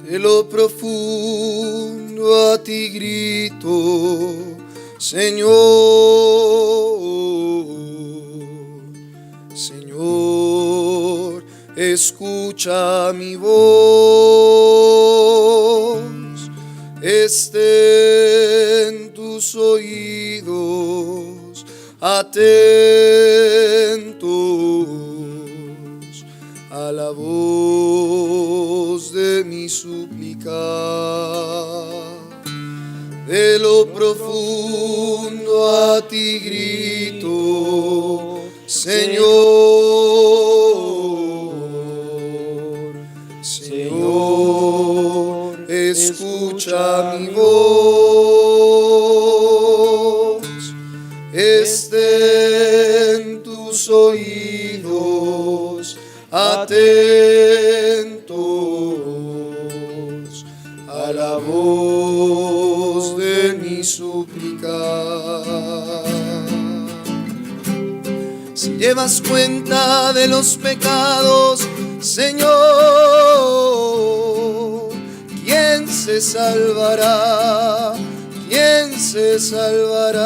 De lo profundo a ti grito, Señor, Señor, escucha mi voz, estén tus oídos atentos a la voz de mi súplica. De lo profundo a ti grito, Señor, Señor, escucha mi voz, estén tus oídos atentos a la voz de mi súplica. Si llevas cuenta de los pecados, Señor, ¿quién se salvará? ¿Quién se salvará?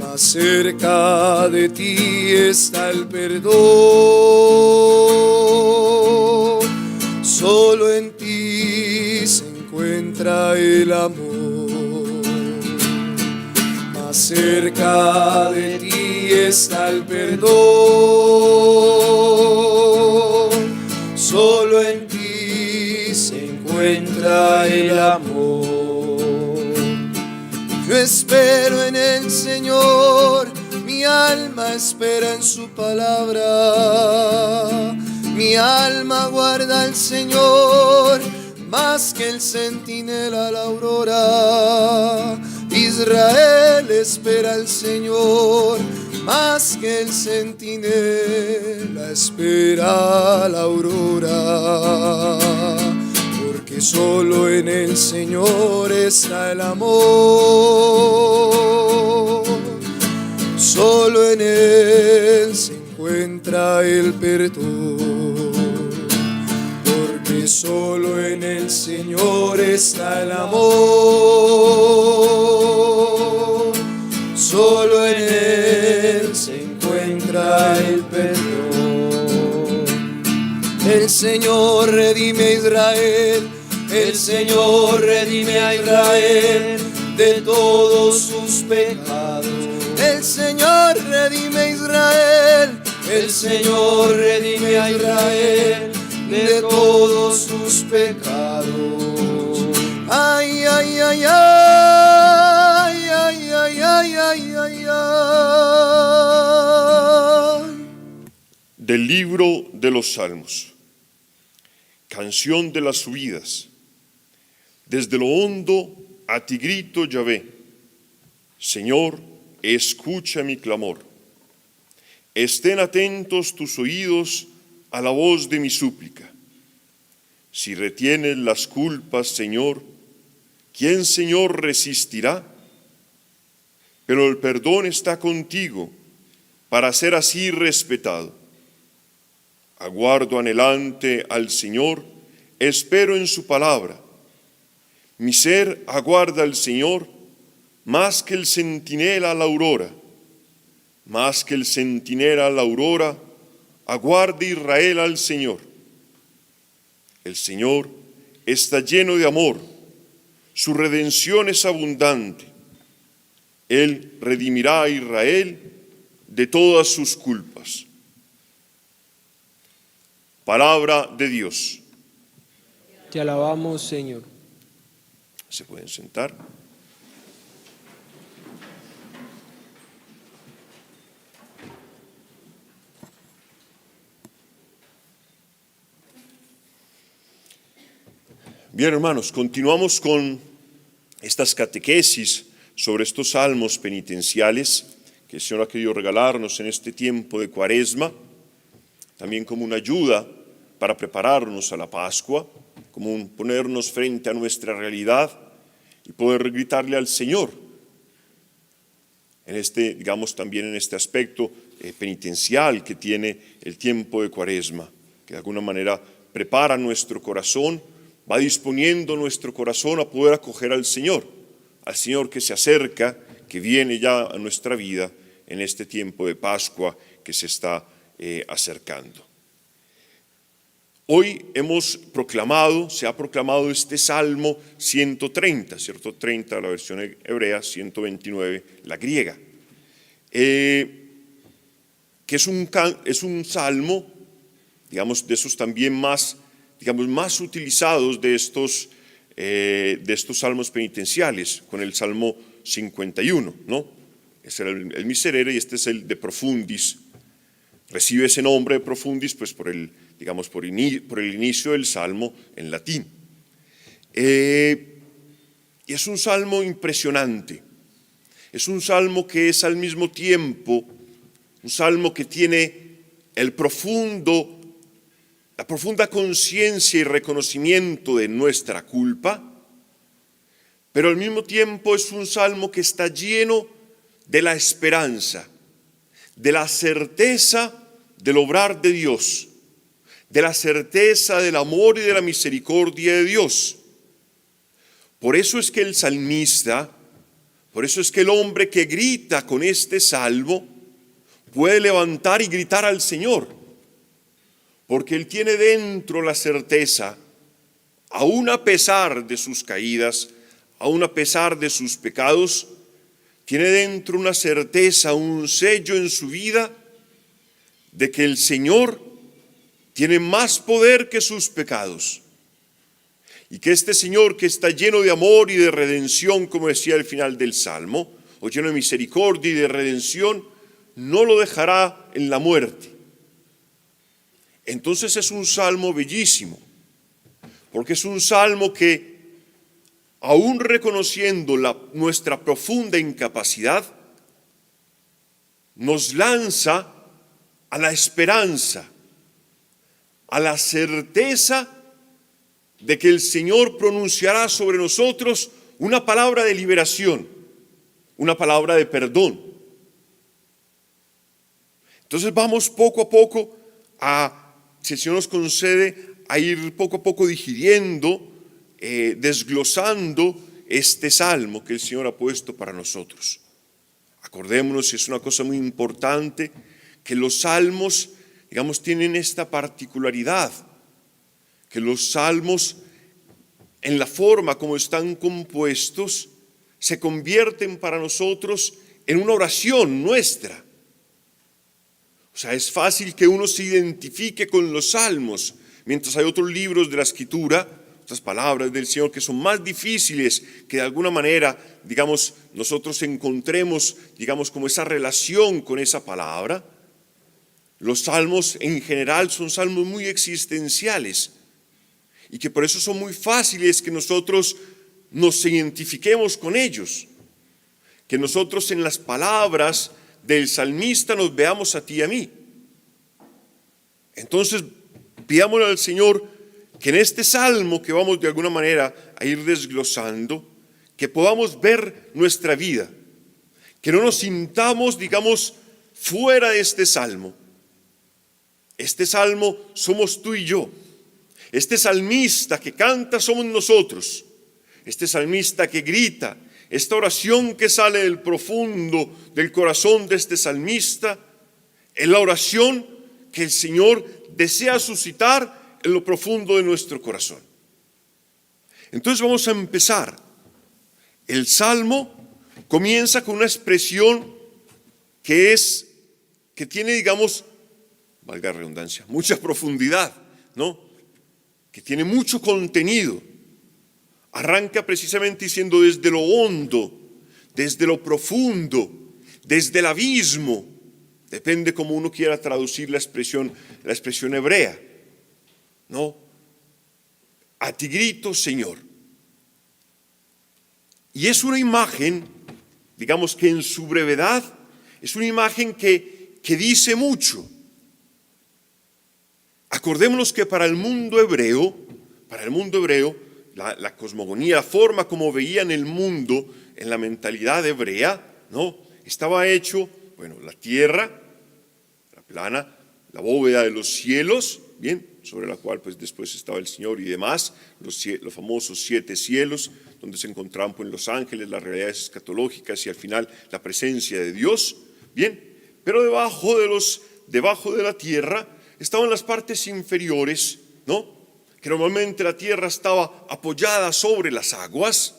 Más cerca de ti está el perdón, solo en ti se encuentra el amor. Más cerca de ti está el perdón, solo en ti se encuentra el amor. Yo espero en el Señor, mi alma espera en su palabra. Mi alma guarda al Señor, más que el centinela a la aurora. Israel espera al Señor, más que el centinela espera a la aurora. Porque solo en el Señor está el amor, solo en Él se encuentra el perdón. Porque solo en el Señor está el amor, solo en Él se encuentra el perdón. El Señor redime a Israel, el Señor redime a Israel de todos sus pecados. El Señor redime a Israel, el Señor redime a Israel de todos sus pecados. Ay, ay, ay, ay, ay, ay, ay, ay, ay, ay. Del libro de los Salmos. Canción de las subidas. Desde lo hondo a ti grito, Yahvé. Señor, escucha mi clamor. Estén atentos tus oídos a la voz de mi súplica. Si retienes las culpas, Señor, ¿quién, Señor, resistirá? Pero el perdón está contigo para ser así respetado. Aguardo anhelante al Señor, espero en su palabra. Mi ser aguarda al Señor más que el centinela a la aurora. Más que el centinela a la aurora, aguarda Israel al Señor. El Señor está lleno de amor, su redención es abundante. Él redimirá a Israel de todas sus culpas. Palabra de Dios. Te alabamos, Señor. ¿Se pueden sentar? Bien, hermanos, continuamos con estas catequesis sobre estos salmos penitenciales que el Señor ha querido regalarnos en este tiempo de Cuaresma, también como una ayuda para prepararnos a la Pascua, como un ponernos frente a nuestra realidad y poder gritarle al Señor: digamos también en este aspecto penitencial que tiene el tiempo de Cuaresma, que de alguna manera prepara nuestro corazón, va disponiendo nuestro corazón a poder acoger al Señor que se acerca, que viene ya a nuestra vida en este tiempo de Pascua que se está acercando. Hoy se ha proclamado este Salmo 130, ¿cierto? 30 la versión hebrea, 129 la griega, que es un salmo, digamos, de esos también más utilizados de estos salmos penitenciales, con el Salmo 51, ¿no? Ese era el Miserere y este es el de Profundis. Recibe ese nombre de Profundis pues por el inicio del Salmo en latín. Y es un salmo impresionante. Es un salmo que es al mismo tiempo un salmo que tiene la profunda conciencia y reconocimiento de nuestra culpa, pero al mismo tiempo es un salmo que está lleno de la esperanza, de la certeza del obrar de Dios, de la certeza del amor y de la misericordia de Dios. Por eso es que el salmista, por eso es que el hombre que grita con este salmo puede levantar y gritar al Señor, porque él tiene dentro la certeza, aun a pesar de sus caídas, aun a pesar de sus pecados, tiene dentro una certeza, un sello en su vida de que el Señor tiene más poder que sus pecados y que este Señor, que está lleno de amor y de redención, como decía al final del Salmo, o lleno de misericordia y de redención, no lo dejará en la muerte. Entonces es un salmo bellísimo, porque es un salmo que, aún reconociendo nuestra profunda incapacidad, nos lanza a la esperanza, a la certeza de que el Señor pronunciará sobre nosotros una palabra de liberación, una palabra de perdón. Entonces vamos poco a poco si el Señor nos concede, a ir poco a poco digiriendo, desglosando este salmo que el Señor ha puesto para nosotros. Acordémonos, y es una cosa muy importante, que los salmos, digamos, tienen esta particularidad, que los salmos, en la forma como están compuestos, se convierten para nosotros en una oración nuestra. O sea, es fácil que uno se identifique con los salmos, mientras hay otros libros de la Escritura, otras palabras del Señor que son más difíciles, que de alguna manera, digamos, nosotros encontremos, digamos, como esa relación con esa palabra. Los salmos en general son salmos muy existenciales y que por eso son muy fáciles que nosotros nos identifiquemos con ellos, que nosotros en las palabras del salmista nos veamos a ti y a mí. Entonces, pidámosle al Señor que en este salmo que vamos de alguna manera a ir desglosando, que podamos ver nuestra vida, que no nos sintamos, digamos, fuera de este salmo. Este salmo somos tú y yo. Este salmista que canta somos nosotros. Este salmista que grita, esta oración que sale del profundo del corazón de este salmista, es la oración que el Señor desea suscitar en lo profundo de nuestro corazón. Entonces vamos a empezar. El salmo comienza con una expresión que tiene, digamos, valga la redundancia, mucha profundidad, ¿no? Que tiene mucho contenido. Arranca precisamente diciendo desde lo hondo, desde lo profundo, desde el abismo, depende cómo uno quiera traducir la expresión hebrea, ¿no? A ti grito, Señor. Y es una imagen, digamos que en su brevedad, es una imagen que dice mucho. Acordémonos que para el mundo hebreo, la cosmogonía, la forma como veían el mundo en la mentalidad hebrea, ¿no? estaba hecho, bueno, la tierra, la plana, la bóveda de los cielos, bien, sobre la cual pues después estaba el Señor y demás, los famosos 7 cielos, donde se encontraban pues los ángeles, las realidades escatológicas y al final la presencia de Dios, bien, pero debajo de la tierra estaban las partes inferiores, ¿no? Que normalmente la tierra estaba apoyada sobre las aguas,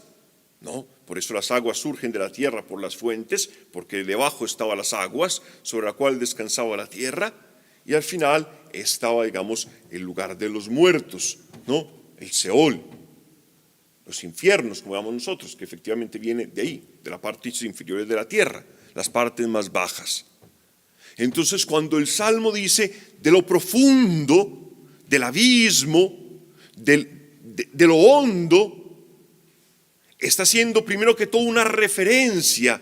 ¿no? Por eso las aguas surgen de la tierra por las fuentes, porque debajo estaban las aguas sobre la cual descansaba la tierra, y al final estaba, digamos, el lugar de los muertos, ¿no? El Seol, los infiernos, como llamamos nosotros, que efectivamente viene de ahí, de las partes inferiores de la tierra, las partes más bajas. Entonces, cuando el Salmo dice de lo profundo, del abismo, de lo hondo, está haciendo primero que todo una referencia,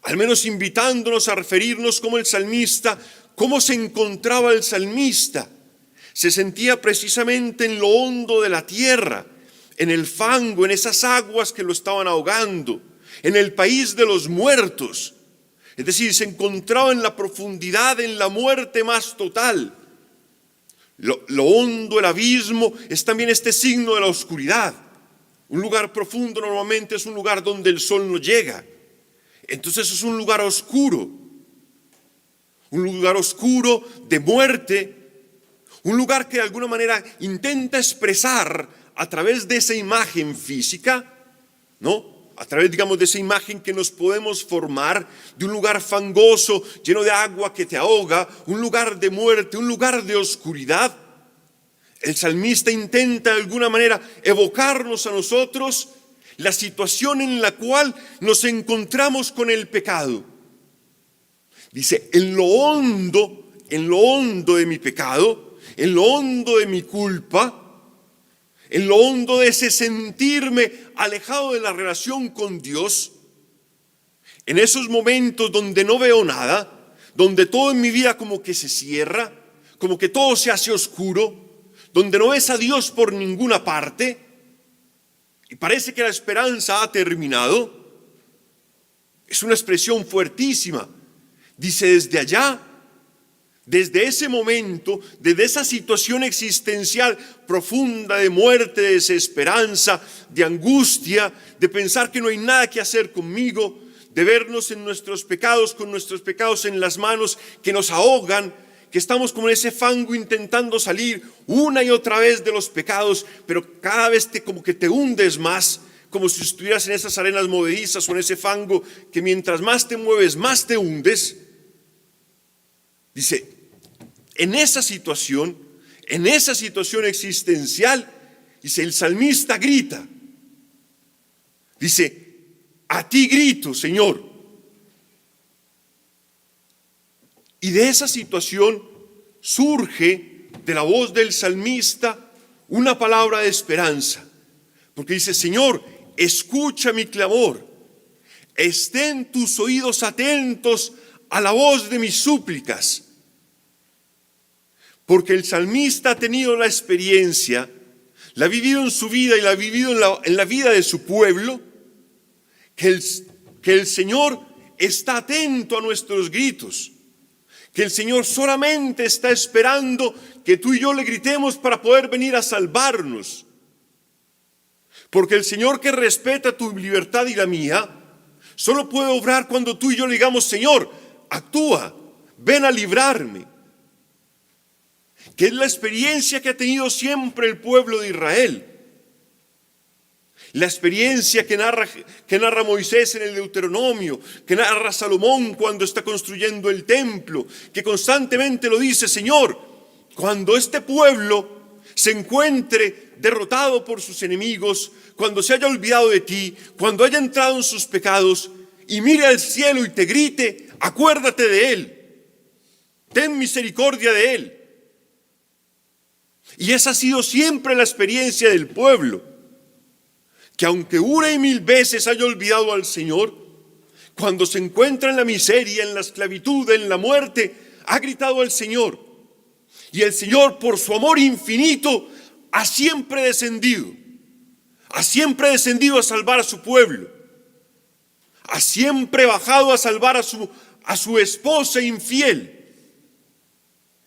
al menos invitándonos a referirnos como el salmista, cómo se encontraba el salmista. Se sentía precisamente en lo hondo de la tierra, en el fango, en esas aguas que lo estaban ahogando, en el país de los muertos. Es decir, se encontraba en la profundidad, en la muerte más total. Lo hondo, el abismo, es también este signo de la oscuridad. Un lugar profundo normalmente es un lugar donde el sol no llega. Entonces es un lugar oscuro de muerte, un lugar que de alguna manera intenta expresar a través de esa imagen física, ¿no? A través, digamos, de esa imagen que nos podemos formar de un lugar fangoso, lleno de agua que te ahoga, un lugar de muerte, un lugar de oscuridad. El salmista intenta de alguna manera evocarnos a nosotros la situación en la cual nos encontramos con el pecado. Dice, en lo hondo de mi pecado, en lo hondo de mi culpa, en lo hondo de ese sentirme alejado de la relación con Dios, en esos momentos donde no veo nada, donde todo en mi vida como que se cierra, como que todo se hace oscuro, donde no ves a Dios por ninguna parte y parece que la esperanza ha terminado. Es una expresión fuertísima. Dice, desde allá, desde ese momento, desde esa situación existencial profunda de muerte, de desesperanza, de angustia, de pensar que no hay nada que hacer conmigo, de vernos en nuestros pecados, con nuestros pecados en las manos que nos ahogan, que estamos como en ese fango intentando salir una y otra vez de los pecados, pero cada vez como que te hundes más, como si estuvieras en esas arenas movedizas o en ese fango que mientras más te mueves, más te hundes. Dice, en esa situación existencial, dice, el salmista grita, dice, a ti grito, Señor. Y de esa situación surge de la voz del salmista una palabra de esperanza, porque dice, Señor, escucha mi clamor, estén tus oídos atentos a la voz de mis súplicas. Porque el salmista ha tenido la experiencia, la ha vivido en su vida y la ha vivido en la vida de su pueblo, que el Señor está atento a nuestros gritos, que el Señor solamente está esperando que tú y yo le gritemos para poder venir a salvarnos. Porque el Señor, que respeta tu libertad y la mía, solo puede obrar cuando tú y yo le digamos, Señor, actúa, ven a librarme. Que es la experiencia que ha tenido siempre el pueblo de Israel. La experiencia que narra Moisés en el Deuteronomio, que narra Salomón cuando está construyendo el templo, que constantemente lo dice, Señor, cuando este pueblo se encuentre derrotado por sus enemigos, cuando se haya olvidado de ti, cuando haya entrado en sus pecados y mire al cielo y te grite, acuérdate de él, ten misericordia de él. Y esa ha sido siempre la experiencia del pueblo, que aunque una y mil veces haya olvidado al Señor, cuando se encuentra en la miseria, en la esclavitud, en la muerte, ha gritado al Señor. Y el Señor, por su amor infinito, ha siempre descendido a salvar a su pueblo. ha siempre bajado a salvar a su esposa infiel.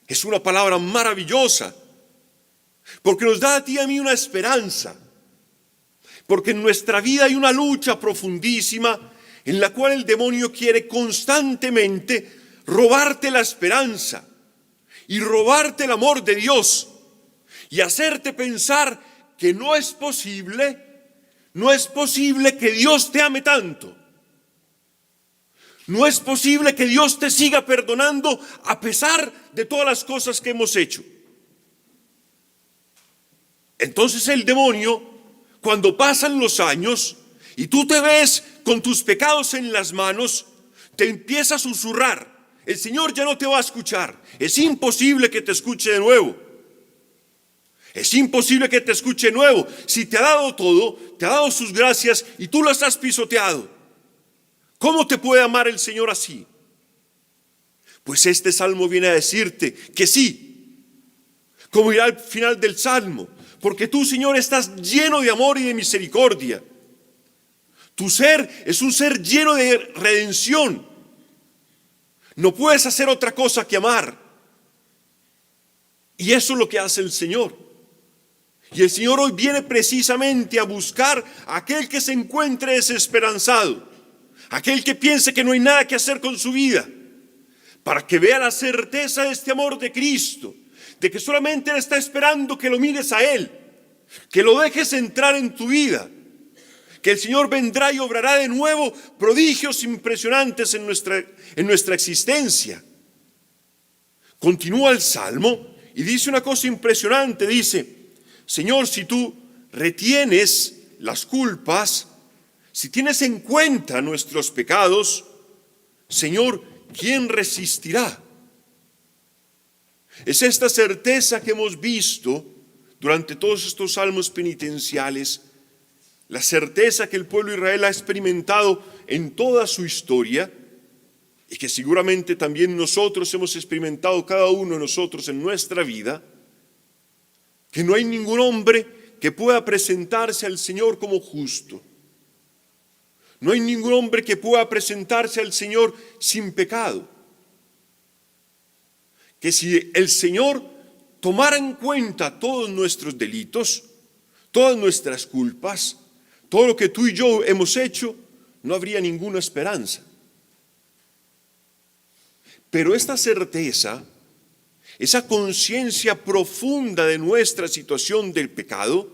Es una palabra maravillosa, porque nos da a ti y a mí una esperanza, porque en nuestra vida hay una lucha profundísima en la cual el demonio quiere constantemente robarte la esperanza y robarte el amor de Dios y hacerte pensar que no es posible que Dios te ame tanto. No es posible que Dios te siga perdonando a pesar de todas las cosas que hemos hecho. Entonces el demonio, cuando pasan los años y tú te ves con tus pecados en las manos, te empieza a susurrar: el Señor ya no te va a escuchar. Es imposible que te escuche de nuevo. Es imposible que te escuche de nuevo. Si te ha dado todo, te ha dado sus gracias y tú las has pisoteado, ¿cómo te puede amar el Señor así? Pues este salmo viene a decirte que sí, como irá al final del salmo, porque tú, Señor, estás lleno de amor y de misericordia. Tu ser es un ser lleno de redención. No puedes hacer otra cosa que amar. Y eso es lo que hace el Señor. Y el Señor hoy viene precisamente a buscar a aquel que se encuentre desesperanzado, aquel que piense que no hay nada que hacer con su vida, para que vea la certeza de este amor de Cristo, de que solamente Él está esperando que lo mires a Él, que lo dejes entrar en tu vida, que el Señor vendrá y obrará de nuevo prodigios impresionantes en nuestra existencia. Continúa el Salmo y dice una cosa impresionante, dice: Señor, si tú retienes las culpas, si tienes en cuenta nuestros pecados, Señor, ¿quién resistirá? Es esta certeza que hemos visto durante todos estos salmos penitenciales, la certeza que el pueblo de Israel ha experimentado en toda su historia y que seguramente también nosotros hemos experimentado, cada uno de nosotros en nuestra vida, que no hay ningún hombre que pueda presentarse al Señor como justo. No hay ningún hombre que pueda presentarse al Señor sin pecado. Que si el Señor tomara en cuenta todos nuestros delitos, todas nuestras culpas, todo lo que tú y yo hemos hecho, no habría ninguna esperanza. Pero esta certeza, esa conciencia profunda de nuestra situación del pecado,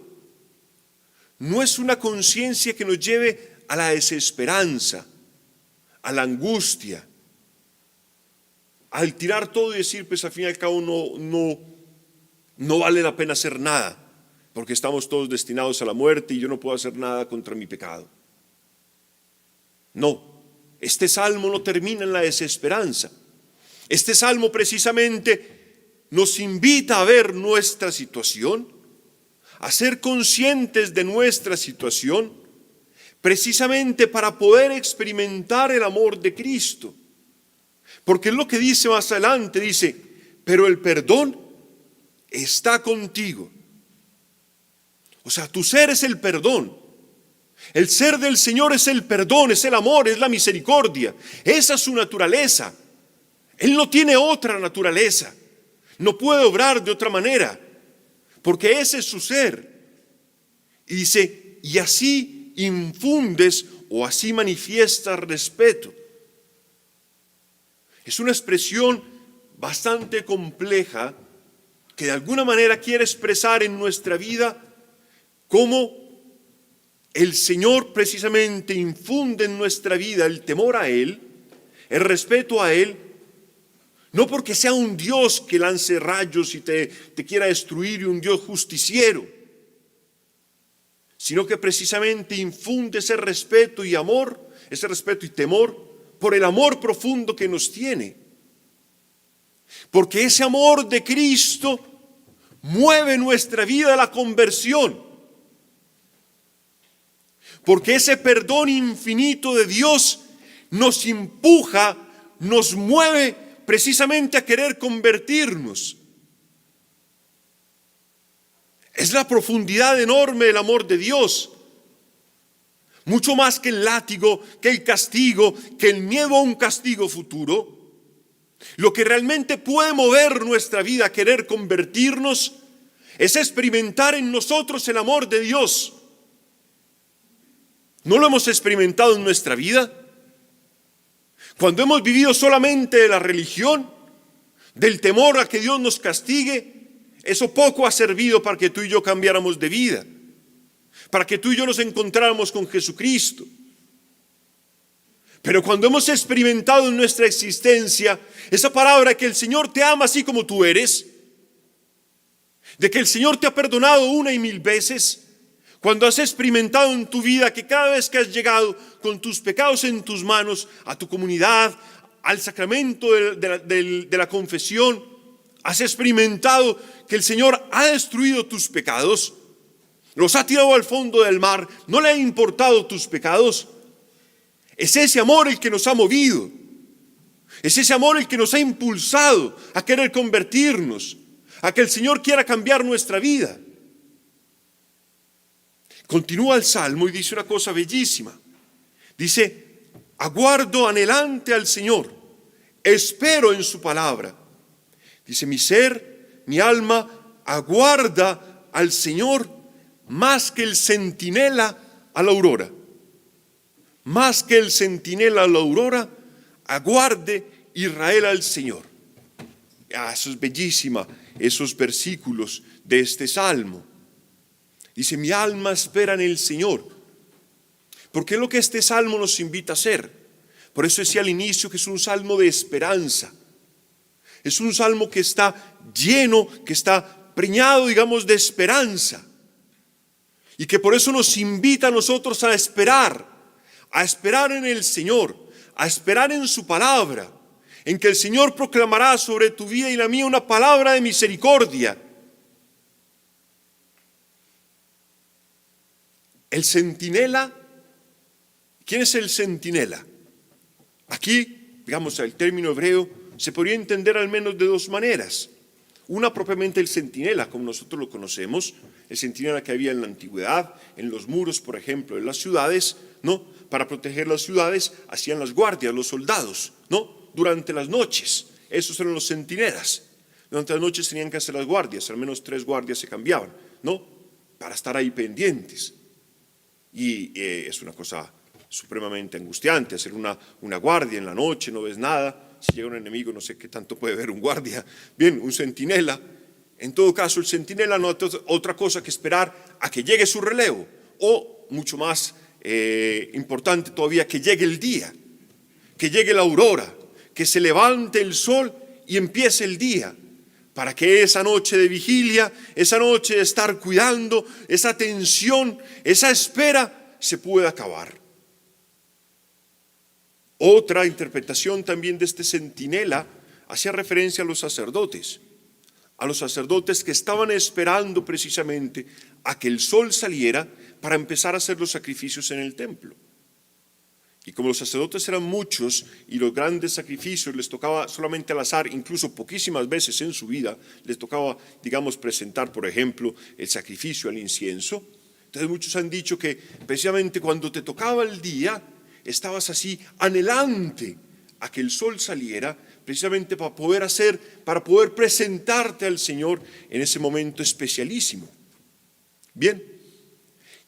no es una conciencia que nos lleve a la desesperanza, a la angustia, al tirar todo y decir, pues al fin y al cabo no vale la pena hacer nada, porque estamos todos destinados a la muerte y yo no puedo hacer nada contra mi pecado. No, este salmo no termina en la desesperanza. Este salmo precisamente nos invita a ver nuestra situación, a ser conscientes de nuestra situación, precisamente para poder experimentar el amor de Cristo. Porque es lo que dice más adelante, dice, pero el perdón está contigo. O sea, tu ser es el perdón. El ser del Señor es el perdón, es el amor, es la misericordia. Esa es su naturaleza. Él no tiene otra naturaleza. No puede obrar de otra manera, porque ese es su ser. Y dice, y así infundes o así manifiestas respeto. Es una expresión bastante compleja que de alguna manera quiere expresar en nuestra vida cómo el Señor precisamente infunde en nuestra vida el temor a Él, el respeto a Él, no porque sea un Dios que lance rayos y te quiera destruir y un Dios justiciero, sino que precisamente infunde ese respeto y amor, ese respeto y temor por el amor profundo que nos tiene. Porque ese amor de Cristo mueve nuestra vida a la conversión. Porque ese perdón infinito de Dios nos empuja, nos mueve precisamente a querer convertirnos. Es la profundidad enorme del amor de Dios. mucho más que el látigo, que el castigo, que el miedo a un castigo futuro. Lo que realmente puede mover nuestra vida a querer convertirnos es experimentar en nosotros el amor de Dios. ¿No lo hemos experimentado en nuestra vida? Cuando hemos vivido solamente de la religión, del temor a que Dios nos castigue, eso poco ha servido para que tú y yo cambiáramos de vida, para que tú y yo nos encontráramos con Jesucristo. Pero cuando hemos experimentado en nuestra existencia esa palabra que el Señor te ama así como tú eres, de que el Señor te ha perdonado una y mil veces, cuando has experimentado en tu vida que cada vez que has llegado con tus pecados en tus manos a tu comunidad, al sacramento de la confesión, has experimentado que el Señor ha destruido tus pecados, los ha tirado al fondo del mar, no le ha importado tus pecados. Es ese amor el que nos ha movido, es ese amor el que nos ha impulsado a querer convertirnos, a que el Señor quiera cambiar nuestra vida. Continúa el Salmo y dice una cosa bellísima. Dice: aguardo anhelante al Señor, espero en su palabra. Dice: mi ser, mi alma aguarda al Señor más que el centinela a la aurora. Más que el centinela a la aurora, aguarde Israel al Señor. Eso es bellísima, esos versículos de este Salmo. Dice: mi alma espera en el Señor. Porque es lo que este Salmo nos invita a hacer. Por eso decía al inicio que es un Salmo de esperanza. Es un Salmo que está lleno, que está preñado, digamos, de esperanza. Y que por eso nos invita a nosotros a esperar en el Señor, a esperar en su palabra, en que el Señor proclamará sobre tu vida y la mía una palabra de misericordia. El centinela, ¿quién es el centinela? Aquí, digamos, el término hebreo se podría entender al menos de dos maneras. Una, propiamente el centinela, como nosotros lo conocemos, el centinela que había en la antigüedad, en los muros, por ejemplo, de las ciudades, ¿no? Para proteger las ciudades hacían las guardias, los soldados, ¿no? Durante las noches, esos eran los centinelas. Durante las noches tenían que hacer las guardias, al menos 3 guardias se cambiaban, ¿no? Para estar ahí pendientes. Y es una cosa supremamente angustiante, hacer una guardia en la noche, no ves nada. Si llega un enemigo, no sé qué tanto puede ver un guardia. Bien, un centinela. En todo caso, el centinela no hace otra cosa que esperar a que llegue su relevo, o mucho más importante todavía, que llegue el día, que llegue la aurora, que se levante el sol y empiece el día, para que esa noche de vigilia, esa noche de estar cuidando, esa tensión, esa espera se pueda acabar. Otra interpretación también de este centinela hacía referencia a los sacerdotes que estaban esperando precisamente a que el sol saliera para empezar a hacer los sacrificios en el templo. Y como los sacerdotes eran muchos y los grandes sacrificios les tocaba solamente al azar, incluso poquísimas veces en su vida, les tocaba, digamos, presentar, por ejemplo, el sacrificio al incienso. Entonces muchos han dicho que precisamente cuando te tocaba el día, estabas así anhelante a que el sol saliera, precisamente para poder presentarte al Señor en ese momento especialísimo. Bien,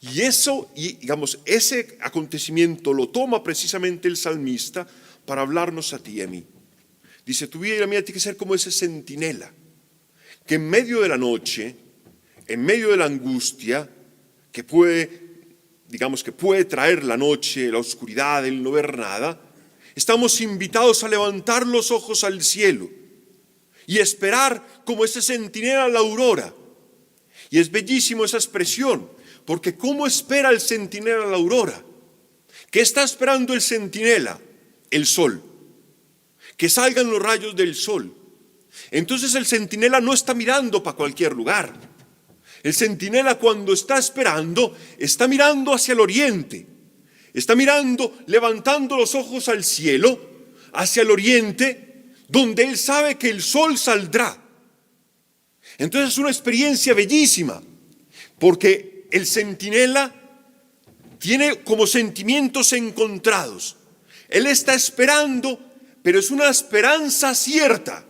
y eso, digamos, ese acontecimiento lo toma precisamente el salmista para hablarnos a ti y a mí. Dice: tu vida y la mía tiene que ser como ese centinela, que en medio de la noche, en medio de la angustia, que puede traer la noche, la oscuridad, el no ver nada, estamos invitados a levantar los ojos al cielo y esperar como ese centinela a la aurora. Y es bellísimo esa expresión, porque ¿cómo espera el centinela a la aurora? ¿Qué está esperando el centinela? El sol, que salgan los rayos del sol. Entonces el centinela no está mirando para cualquier lugar. El centinela, cuando está esperando, está mirando hacia el oriente, está mirando, levantando los ojos al cielo, hacia el oriente, donde él sabe que el sol saldrá. Entonces es una experiencia bellísima, porque el centinela tiene como sentimientos encontrados. Él está esperando, pero es una esperanza cierta.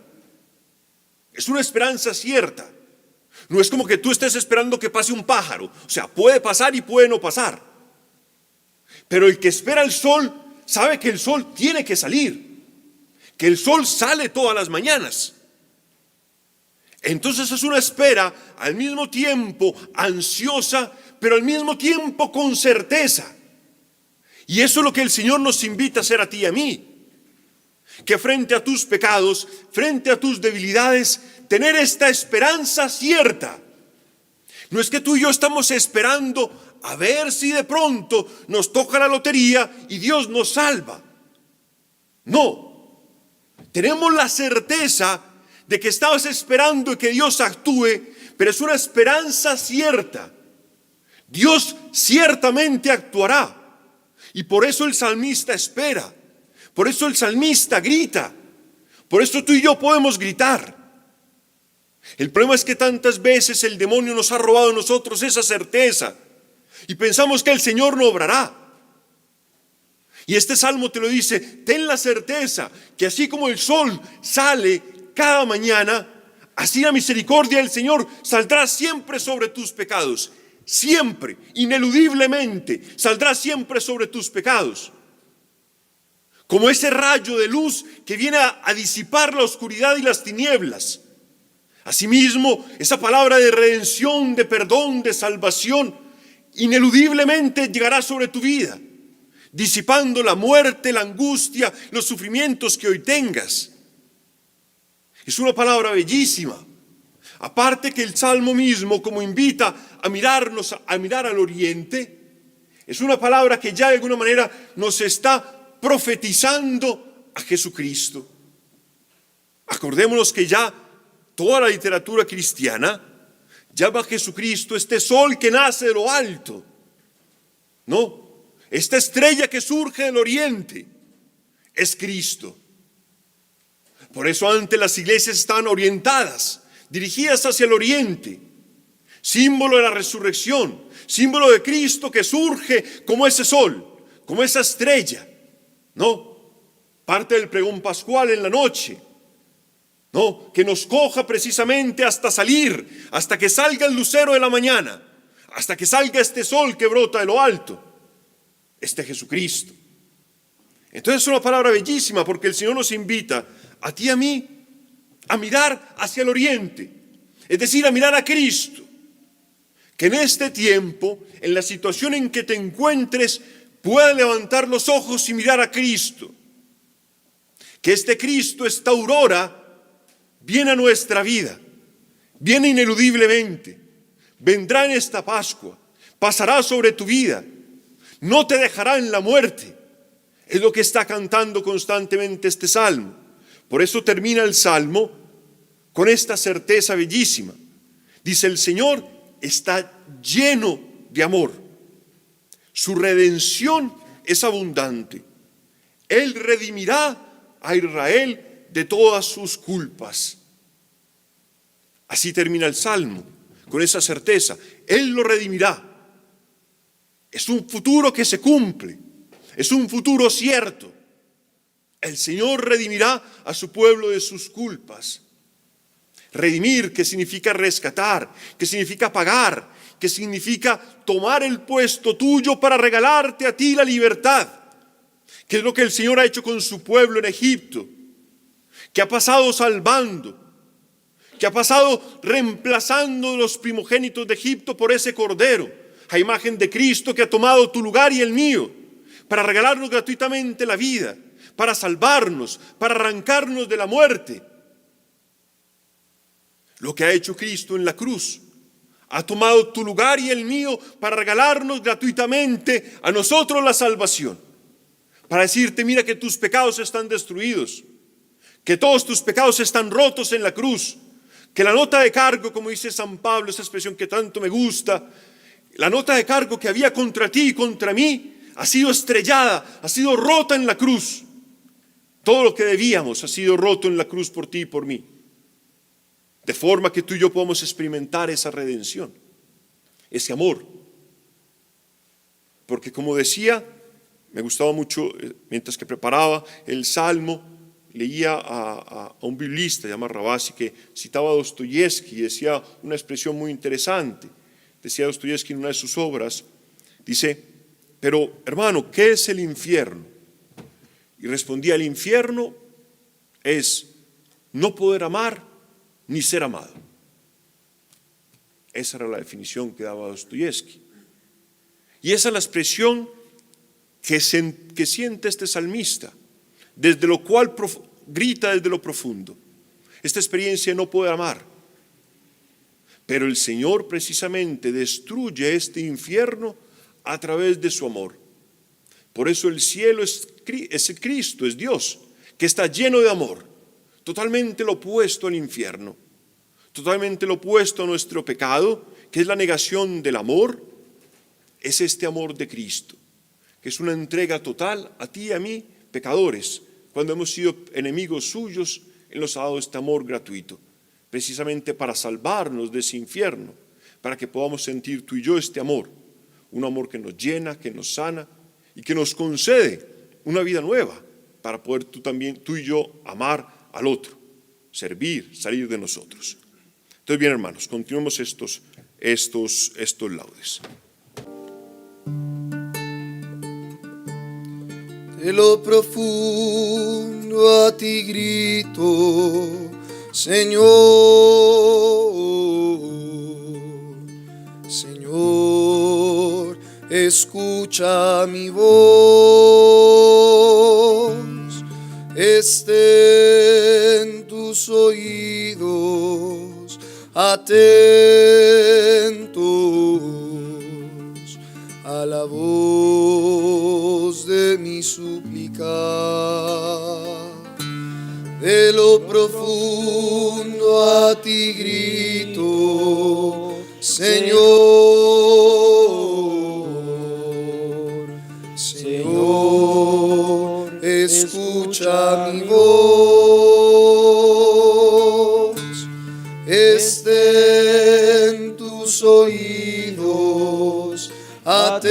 Es una esperanza cierta. No es como que tú estés esperando que pase un pájaro. O sea, puede pasar y puede no pasar. Pero el que espera el sol sabe que el sol tiene que salir, que el sol sale todas las mañanas. Entonces es una espera al mismo tiempo ansiosa, pero al mismo tiempo con certeza. Y eso es lo que el Señor nos invita a hacer a ti y a mí. Que frente a tus pecados, frente a tus debilidades, tener esta esperanza cierta. No es que tú y yo estamos esperando a ver si de pronto nos toca la lotería y Dios nos salva. No, tenemos la certeza de que estamos esperando que Dios actúe, pero es una esperanza cierta. Dios ciertamente actuará. Y por eso el salmista espera. Por eso el salmista grita. Por eso tú y yo podemos gritar. El problema es que tantas veces el demonio nos ha robado a nosotros esa certeza y pensamos que el Señor no obrará. Y este salmo te lo dice: ten la certeza que así como el sol sale cada mañana, así la misericordia del Señor saldrá siempre sobre tus pecados. Siempre, ineludiblemente, saldrá siempre sobre tus pecados. Como ese rayo de luz que viene a disipar la oscuridad y las tinieblas. Asimismo, esa palabra de redención, de perdón, de salvación, ineludiblemente llegará sobre tu vida, disipando la muerte, la angustia, los sufrimientos que hoy tengas. Es una palabra bellísima. Aparte que el Salmo mismo, como invita a mirar al oriente, es una palabra que ya de alguna manera nos está profetizando a Jesucristo. Acordémonos que ya toda la literatura cristiana llama a Jesucristo este sol que nace de lo alto, ¿no? Esta estrella que surge del oriente es Cristo. Por eso antes las iglesias estaban orientadas, dirigidas hacia el oriente, símbolo de la resurrección, símbolo de Cristo que surge como ese sol, como esa estrella, ¿no? Parte del pregón pascual en la noche, ¿no? Que nos coja precisamente hasta salir, hasta que salga el lucero de la mañana, hasta que salga este sol que brota de lo alto, este Jesucristo. Entonces es una palabra bellísima porque el Señor nos invita a ti y a mí a mirar hacia el oriente, es decir, a mirar a Cristo. Que en este tiempo, en la situación en que te encuentres, puedas levantar los ojos y mirar a Cristo. Que este Cristo, esta aurora, viene a nuestra vida, viene ineludiblemente, vendrá en esta Pascua, pasará sobre tu vida, no te dejará en la muerte. Es lo que está cantando constantemente este salmo. Por eso termina el salmo con esta certeza bellísima. Dice: el Señor está lleno de amor, su redención es abundante, Él redimirá a Israel de todas sus culpas. Así termina el salmo, con esa certeza. Él lo redimirá. Es un futuro que se cumple, es un futuro cierto. El Señor redimirá a su pueblo de sus culpas. Redimir, que significa rescatar, que significa pagar, que significa tomar el puesto tuyo para regalarte a ti la libertad, que es lo que el Señor ha hecho con su pueblo en Egipto, que ha pasado salvando, que ha pasado reemplazando los primogénitos de Egipto por ese cordero, a imagen de Cristo que ha tomado tu lugar y el mío, para regalarnos gratuitamente la vida, para salvarnos, para arrancarnos de la muerte. Lo que ha hecho Cristo en la cruz, ha tomado tu lugar y el mío para regalarnos gratuitamente a nosotros la salvación, para decirte: mira que tus pecados están destruidos, que todos tus pecados están rotos en la cruz, que la nota de cargo, como dice San Pablo, esa expresión que tanto me gusta, la nota de cargo que había contra ti y contra mí ha sido estrellada, ha sido rota en la cruz. Todo lo que debíamos ha sido roto en la cruz por ti y por mí. De forma que tú y yo podamos experimentar esa redención, ese amor. porque como decía, me gustaba mucho, mientras que preparaba el Salmo, leía a un biblista llamado Ravasi que citaba a Dostoyevsky y decía una expresión muy interesante. Decía Dostoyevsky en una de sus obras, dice, pero hermano, ¿qué es el infierno? Y respondía, el infierno es no poder amar ni ser amado. Esa era la definición que daba Dostoyevsky. Y esa es la expresión que siente este salmista, desde lo cual grita desde lo profundo. Esta experiencia de no poder amar. Pero el Señor precisamente destruye este infierno a través de su amor. Por eso el cielo es Cristo, es Dios, que está lleno de amor, totalmente lo opuesto al infierno, totalmente lo opuesto a nuestro pecado, que es la negación del amor. Es este amor de Cristo, que es una entrega total a ti y a mí, pecadores. Cuando hemos sido enemigos suyos, Él nos ha dado este amor gratuito, precisamente para salvarnos de ese infierno, para que podamos sentir tú y yo este amor, un amor que nos llena, que nos sana y que nos concede una vida nueva, para poder tú y yo amar al otro, servir, salir de nosotros. Entonces bien, hermanos, continuemos estos laudes. De lo profundo a ti grito, Señor, Señor, escucha mi voz, estén tus oídos atentos a la voz de mi súplica. De lo profundo a ti grito, Señor, Señor, escucha mi voz, estén tus oídos atentos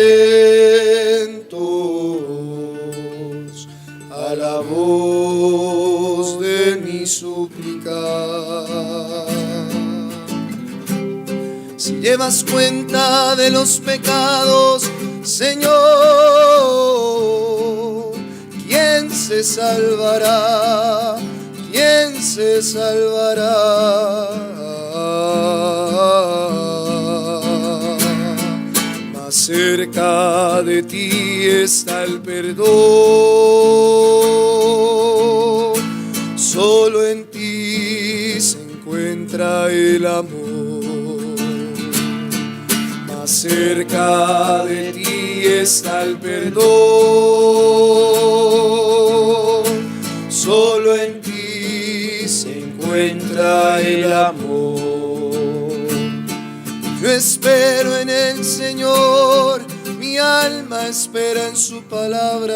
a la voz de mi súplica. Si llevas cuenta de los pecados, Señor, ¿quién se salvará? ¿Quién se salvará? Más cerca de ti está el perdón, solo en ti se encuentra el amor. Más cerca de ti está el perdón, solo en ti se encuentra el amor. Yo espero en el Señor, mi alma espera en su palabra.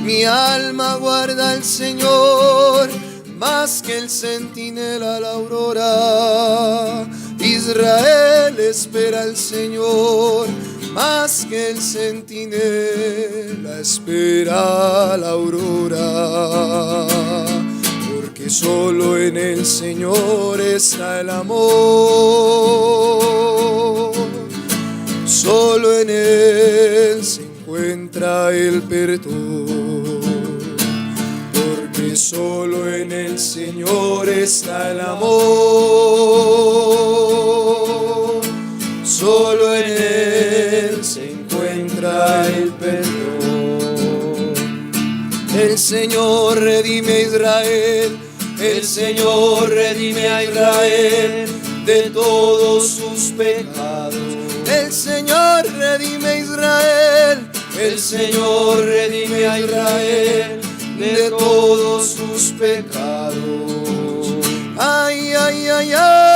Mi alma guarda al Señor, más que el centinela a la aurora. Israel espera al Señor, más que el centinela espera la aurora. Porque solo en el Señor está el amor, solo en Él se encuentra el perdón. Porque solo en el Señor está el amor, solo en Él se encuentra el perdón. El Señor redime a Israel, el Señor redime a Israel de todos sus pecados. El Señor redime a Israel, el Señor redime a Israel de todos sus pecados. Ay, ay, ay, ay.